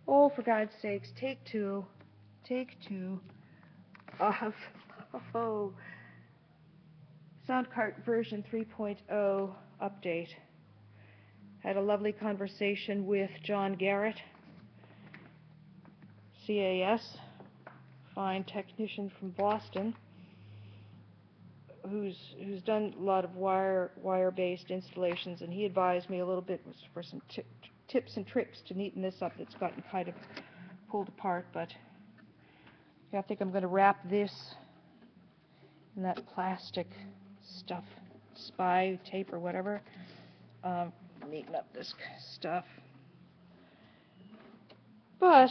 Oh, for God's sakes, take two. Take two of oh, Soundcart version 3.0 update. Had a lovely conversation with John Garrett, CAS, fine technician from Boston, who's done a lot of wire-based installations, and he advised me a little bit for some tips and tricks to neaten this up that's gotten kind of pulled apart. But yeah, I think I'm going to wrap this in that plastic stuff, spy tape or whatever. Neaten up this stuff. But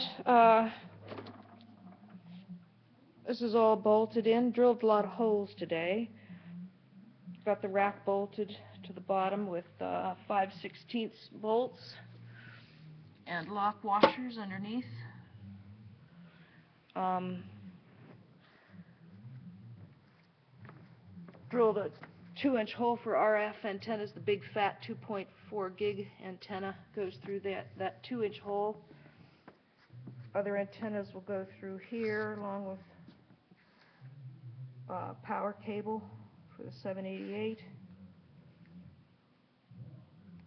this is all bolted in. Drilled a lot of holes today. Got the rack bolted to the bottom with 5/16 bolts and lock washers underneath. Drilled a 2-inch hole for RF antennas. The big fat 2.4 gig antenna goes through that 2-inch hole. Other antennas will go through here along with power cable for the 788.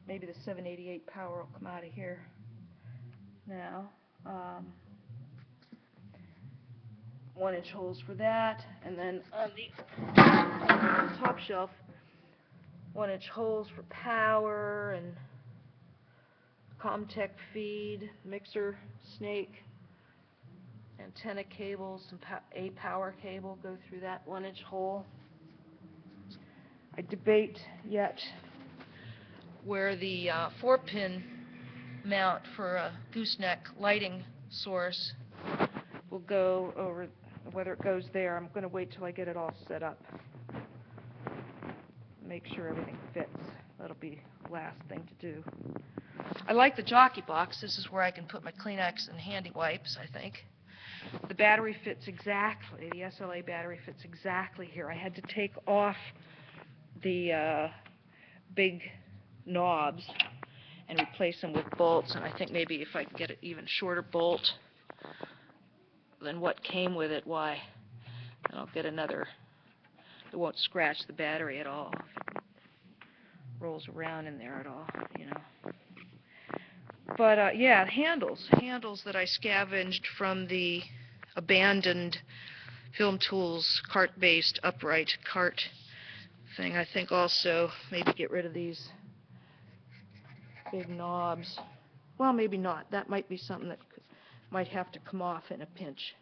Maybe the 788 power will come out of here now. 1-inch holes for that, and then on the top shelf, 1-inch holes for power and Comtech feed, mixer, snake, antenna cables, and a power cable go through that 1-inch hole. I debate yet where the 4-pin mount for a gooseneck lighting source will go, over whether it goes there. I'm going to wait till I get it all set up. Make sure everything fits. That'll be the last thing to do. I like the jockey box. This is where I can put my Kleenex and handy wipes, I think. The battery fits exactly. The SLA battery fits exactly here. I had to take off the big knobs and replace them with bolts, and I think maybe if I can get an even shorter bolt than what came with it, why, then I'll get another. It won't scratch the battery at all if it rolls around in there at all, you know. But yeah, handles that I scavenged from the abandoned Film Tools cart-based upright cart thing. I think also maybe get rid of these big knobs. Well, maybe not. That might be something that might have to come off in a pinch.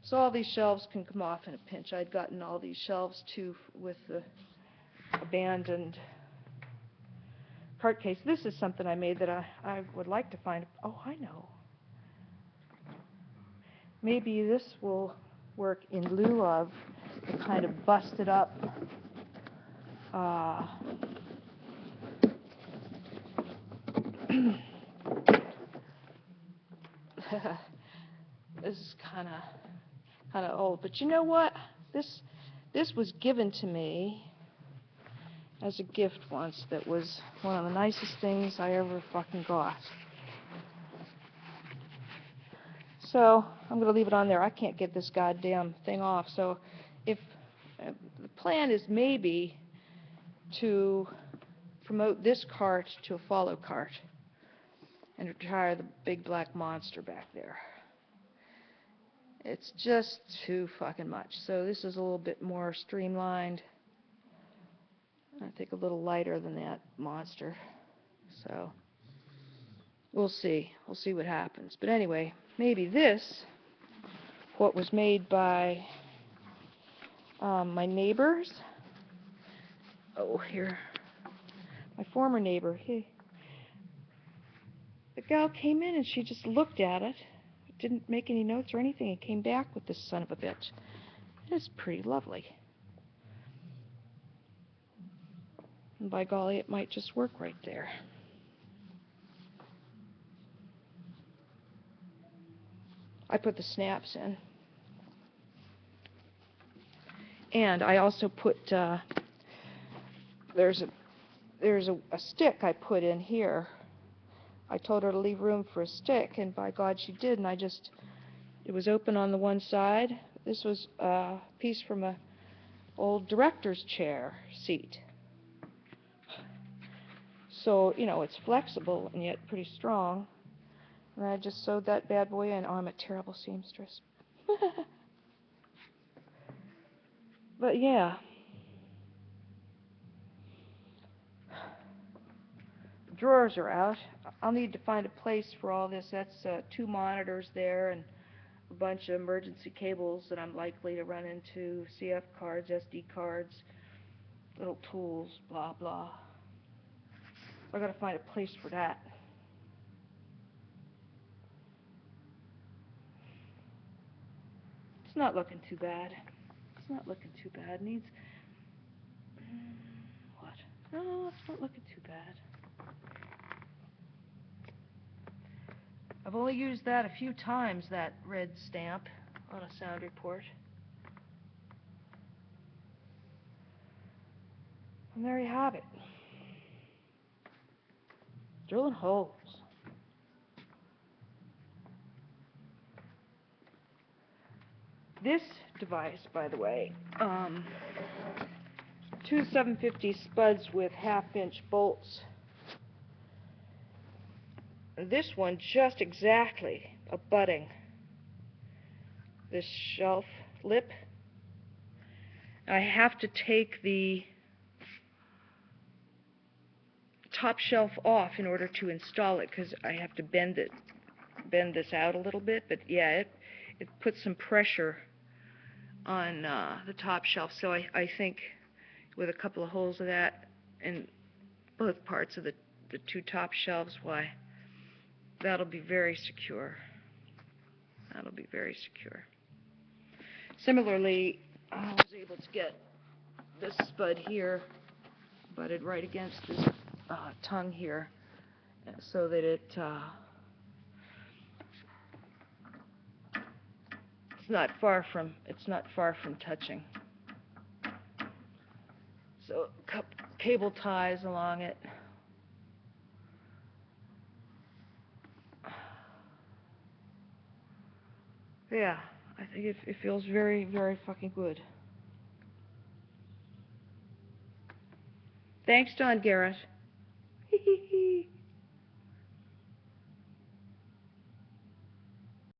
So all these shelves can come off in a pinch. I'd gotten all these shelves too with the abandoned cart case. This is something I made that I would like to find. Oh, I know. Maybe this will work in lieu of the kind of busted up this is kind of old, but you know what? This was given to me as a gift once. That was one of the nicest things I ever fucking got. So I'm going to leave it on there. I can't get this goddamn thing off. So if the plan is maybe to promote this cart to a follow cart and retire the big black monster back there. It's just too fucking much. So this is a little bit more streamlined. I think a little lighter than that monster. So we'll see. We'll see what happens. But anyway, maybe this, what was made by my neighbors. Oh, here. My former neighbor. The gal came in and she just looked at it. Didn't make any notes or anything, and came back with this son of a bitch. It's pretty lovely. And by golly, it might just work right there. I put the snaps in. And I also put, there's a stick I put in here I told her to leave room for a stick, and by God she did, and it was open on the one side. This was a piece from a old director's chair seat. So, it's flexible and yet pretty strong. And I just sewed that bad boy in. Oh, I'm a terrible seamstress. But yeah. Drawers are out. I'll need to find a place for all this. That's 2 monitors there and a bunch of emergency cables that I'm likely to run into, CF cards, SD cards, little tools, blah, blah. I've got to find a place for that. It's not looking too bad. It's not looking too bad. Needs... What? No, it's not looking too bad. I've only used that a few times, that red stamp on a sound report. And there you have it. Drilling holes. This device, by the way, 2 750 spuds with half-inch bolts. This one just exactly abutting this shelf lip. I have to take the top shelf off in order to install it because I have to bend this out a little bit. But yeah, it puts some pressure on the top shelf. So I think with a couple of holes of that in both parts of the 2 top shelves, why, that'll be very secure. That'll be very secure. Similarly, I was able to get this spud here butted right against this tongue here, so that it's not far from touching. So cable ties along it. Yeah, I think it feels very, very fucking good. Thanks, John Garrett.